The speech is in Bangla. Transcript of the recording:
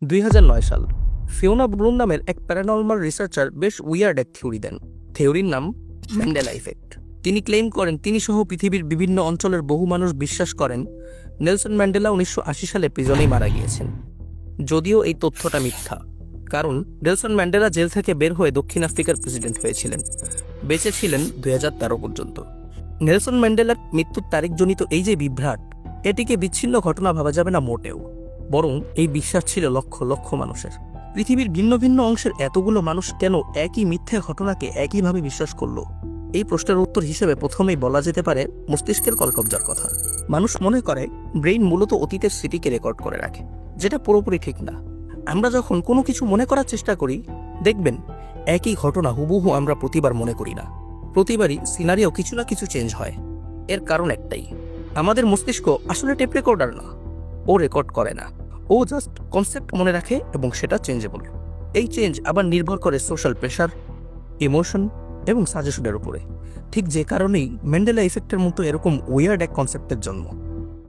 2009 সাল ফিওনা ব্লুম নামের এক প্যারানর্মাল রিসার্চার বেশ উইয়ার্ড এক থিওরি দেন। থিওরির নাম ম্যান্ডেলা ইফেক্ট। তিনি ক্লেম করেন তিনি সহ পৃথিবীর বিভিন্ন অঞ্চলের বহু মানুষ বিশ্বাস করেন নেলসন ম্যান্ডেলা 1980 সালে প্রিজনেই মারা গিয়েছেন। যদিও এই তথ্যটা মিথ্যা, কারণ নেলসন ম্যান্ডেলা জেল থেকে বের হয়ে দক্ষিণ আফ্রিকার প্রেসিডেন্ট হয়েছিলেন, বেঁচে ছিলেন 2013 পর্যন্ত। নেলসন ম্যান্ডেলার মৃত্যুর তারিখজনিত এই যে বিভ্রাট, এটিকে বিচ্ছিন্ন ঘটনা ভাবা যাবে না মোটেও, বরং এই বিশ্বাস ছিল লক্ষ লক্ষ মানুষের। পৃথিবীর ভিন্ন ভিন্ন অংশের এতগুলো মানুষ কেন একই মিথ্যা ঘটনাকে একইভাবে বিশ্বাস করলো? এই প্রশ্নের উত্তর হিসেবে প্রথমেই বলা যেতে পারে মস্তিষ্কের কলকবজার কথা। মানুষ মনে করে ব্রেইন মূলত অতীতের স্মৃতিকে রেকর্ড করে রাখে, যেটা পুরোপুরি ঠিক না। আমরা যখন কোনো কিছু মনে করার চেষ্টা করি, দেখবেন একই ঘটনা হুবহু আমরা প্রতিবার মনে করি না। প্রতিবারই সিনারিও কিছু না কিছু চেঞ্জ হয়। এর কারণ একটাই, আমাদের মস্তিষ্ক আসলে টেপ রেকর্ডার না, ও রেকর্ড করে না, ও জাস্ট কনসেপ্ট মনে রাখে এবং সেটা চেঞ্জেবল। এই চেঞ্জ আবার নির্ভর করে সোশ্যাল প্রেশার, ইমোশন এবং সাজেশনের উপরে। ঠিক যে কারণেই ম্যান্ডেলা ইফেক্টের মতো এরকম উইয়ার্ড এক কনসেপ্টের জন্ম।